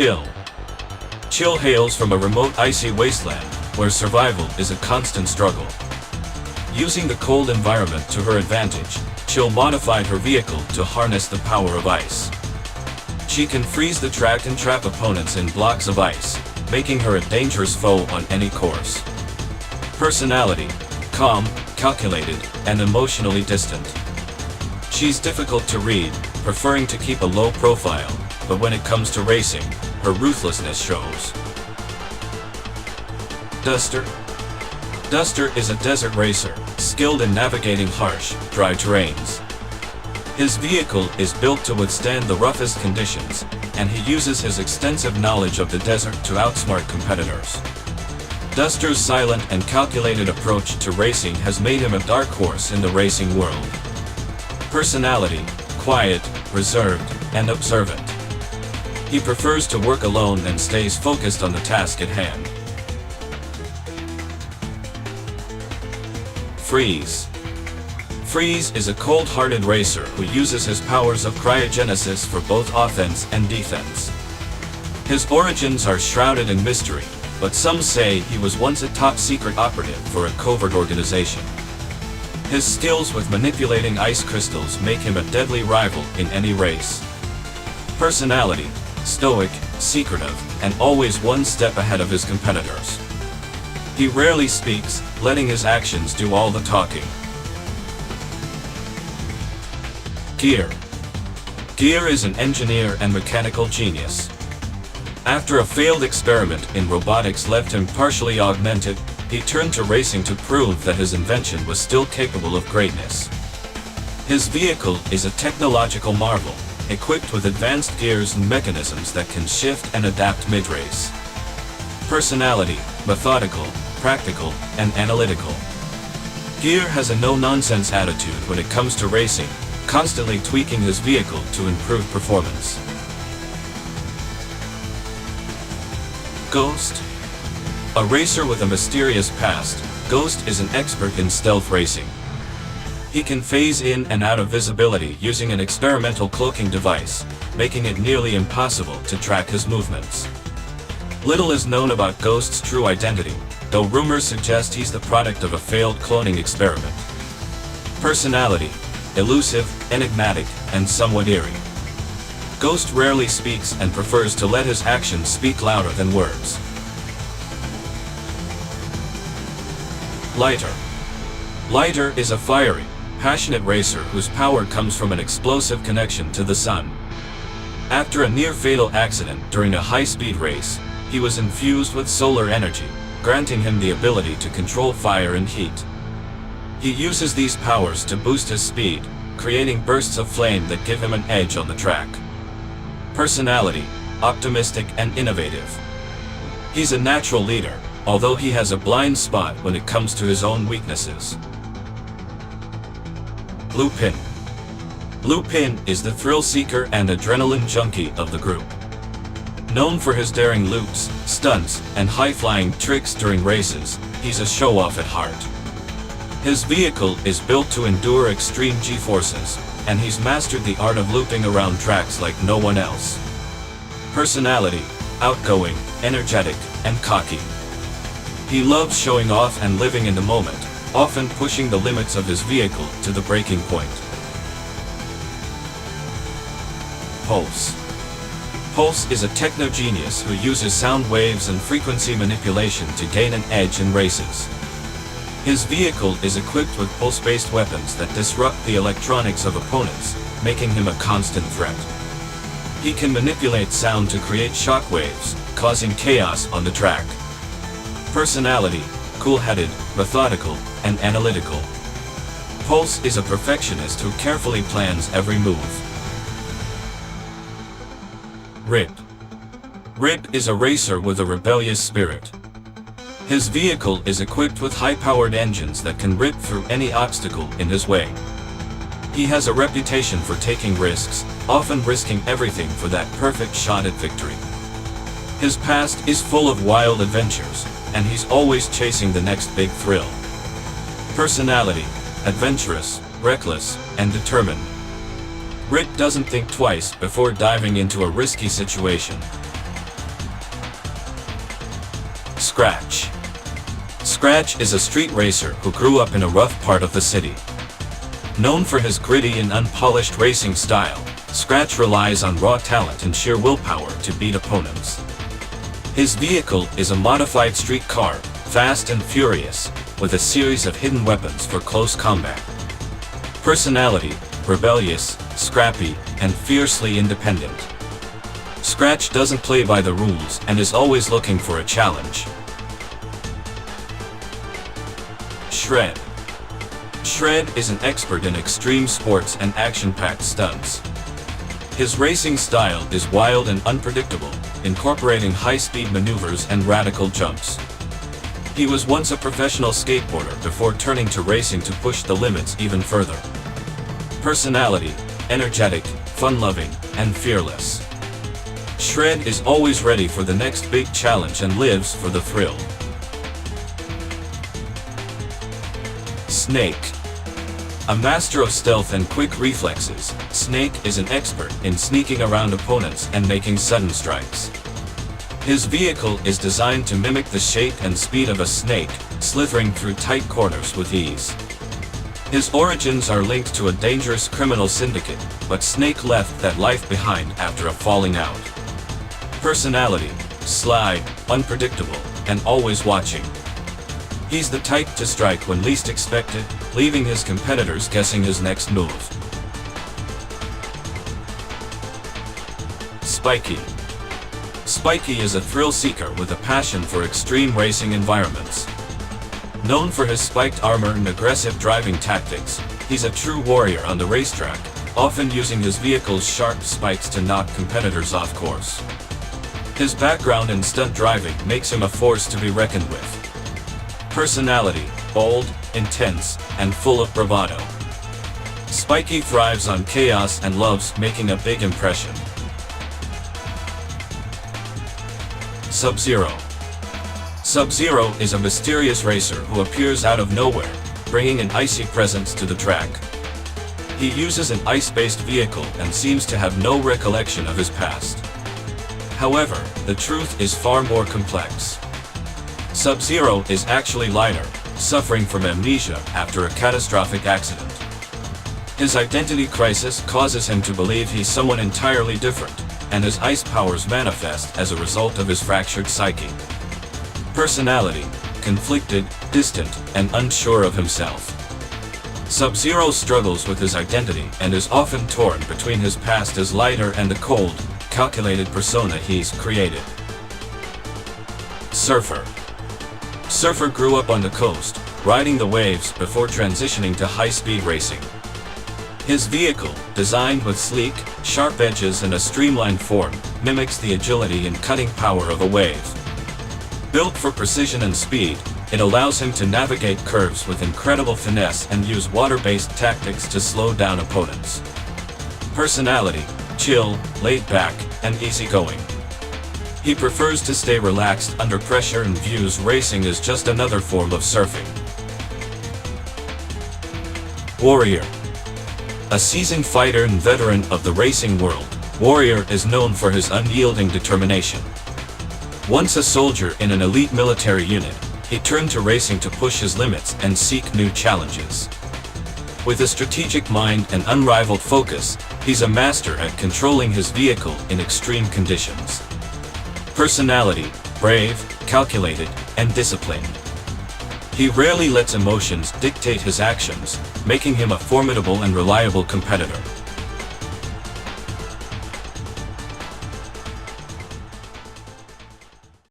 Chill. Chill hails from a remote icy wasteland, where survival is a constant struggle. Using the cold environment to her advantage, Chill modified her vehicle to harness the power of ice. She can freeze the track and trap opponents in blocks of ice, making her a dangerous foe on any course. Personality: calm, calculated, and emotionally distant. She's difficult to read, preferring to keep a low profile, but when it comes to racing, her ruthlessness shows. Duster. Duster is a desert racer, skilled in navigating harsh, dry terrains. His vehicle is built to withstand the roughest conditions, and he uses his extensive knowledge of the desert to outsmart competitors. Duster's silent and calculated approach to racing has made him a dark horse in the racing world. Personality: quiet, reserved, and observant. He prefers to work alone and stays focused on the task at hand. Freeze. Freeze is a cold-hearted racer who uses his powers of cryogenesis for both offense and defense. His origins are shrouded in mystery, but some say he was once a top-secret operative for a covert organization. His skills with manipulating ice crystals make him a deadly rival in any race. Personality: stoic, secretive, and always one step ahead of his competitors. He rarely speaks, letting his actions do all the talking. Gear. Gear is an engineer and mechanical genius. After a failed experiment in robotics left him partially augmented, he turned to racing to prove that his invention was still capable of greatness. His vehicle is a technological marvel, equipped with advanced gears and mechanisms that can shift and adapt mid-race. Personality: methodical, practical, and analytical. Gear has a no-nonsense attitude when it comes to racing, constantly tweaking his vehicle to improve performance. Ghost. A racer with a mysterious past, Ghost is an expert in stealth racing. He can phase in and out of visibility using an experimental cloaking device, making it nearly impossible to track his movements. Little is known about Ghost's true identity, though rumors suggest he's the product of a failed cloning experiment. Personality: elusive, enigmatic, and somewhat eerie. Ghost rarely speaks and prefers to let his actions speak louder than words. Lighter. Lighter is a fiery, passionate racer whose power comes from an explosive connection to the sun. After a near-fatal accident during a high-speed race, he was infused with solar energy, granting him the ability to control fire and heat. He uses these powers to boost his speed, creating bursts of flame that give him an edge on the track. Personality: optimistic and innovative. He's a natural leader, although he has a blind spot when it comes to his own weaknesses. Lupin. Lupin is the thrill-seeker and adrenaline junkie of the group. Known for his daring loops, stunts, and high-flying tricks during races, he's a show-off at heart. His vehicle is built to endure extreme G-forces, and he's mastered the art of looping around tracks like no one else. Personality: outgoing, energetic, and cocky. He loves showing off and living in the moment, often pushing the limits of his vehicle to the breaking point. Pulse. Pulse is a techno-genius who uses sound waves and frequency manipulation to gain an edge in races. His vehicle is equipped with pulse-based weapons that disrupt the electronics of opponents, making him a constant threat. He can manipulate sound to create shock waves, causing chaos on the track. Personality: cool-headed, methodical, and analytical. Pulse is a perfectionist who carefully plans every move. Rip. Rip is a racer with a rebellious spirit. His vehicle is equipped with high-powered engines that can rip through any obstacle in his way. He has a reputation for taking risks, often risking everything for that perfect shot at victory. His past is full of wild adventures, and he's always chasing the next big thrill. Personality: adventurous, reckless, and determined. Rip doesn't think twice before diving into a risky situation. Scratch. Scratch is a street racer who grew up in a rough part of the city. Known for his gritty and unpolished racing style, Scratch relies on raw talent and sheer willpower to beat opponents. His vehicle is a modified street car, fast and furious, with a series of hidden weapons for close combat. Personality: rebellious, scrappy, and fiercely independent. Scratch doesn't play by the rules and is always looking for a challenge. Shred. Shred is an expert in extreme sports and action-packed stunts. His racing style is wild and unpredictable, incorporating high-speed maneuvers and radical jumps. He was once a professional skateboarder before turning to racing to push the limits even further. Personality: energetic, fun-loving, and fearless. Shred is always ready for the next big challenge and lives for the thrill. Snake. A master of stealth and quick reflexes, Snake is an expert in sneaking around opponents and making sudden strikes. His vehicle is designed to mimic the shape and speed of a snake, slithering through tight corners with ease. His origins are linked to a dangerous criminal syndicate, but Snake left that life behind after a falling out. Personality: sly, unpredictable, and always watching. He's the type to strike when least expected, leaving his competitors guessing his next move. Spiky. Spiky is a thrill-seeker with a passion for extreme racing environments. Known for his spiked armor and aggressive driving tactics, he's a true warrior on the racetrack, often using his vehicle's sharp spikes to knock competitors off course. His background in stunt driving makes him a force to be reckoned with. Personality: bold, intense, and full of bravado. Spiky thrives on chaos and loves making a big impression. Sub-Zero. Sub-Zero is a mysterious racer who appears out of nowhere, bringing an icy presence to the track. He uses an ice-based vehicle and seems to have no recollection of his past. However, the truth is far more complex. Sub-Zero is actually lighter, suffering from amnesia after a catastrophic accident. His identity crisis causes him to believe he's someone entirely different, and his ice powers manifest as a result of his fractured psyche. Personality: conflicted, distant, and unsure of himself. Sub-Zero struggles with his identity and is often torn between his past as lighter and the cold, calculated persona he's created. Surfer. Surfer grew up on the coast, riding the waves before transitioning to high-speed racing. His vehicle, designed with sleek, sharp edges and a streamlined form, mimics the agility and cutting power of a wave. Built for precision and speed, it allows him to navigate curves with incredible finesse and use water-based tactics to slow down opponents. Personality: chill, laid back, and easygoing. He prefers to stay relaxed under pressure and views racing as just another form of surfing. Warrior. A seasoned fighter and veteran of the racing world, Warrior is known for his unyielding determination. Once a soldier in an elite military unit, he turned to racing to push his limits and seek new challenges. With a strategic mind and unrivaled focus, he's a master at controlling his vehicle in extreme conditions. Personality: brave, calculated, and disciplined. He rarely lets emotions dictate his actions, making him a formidable and reliable competitor.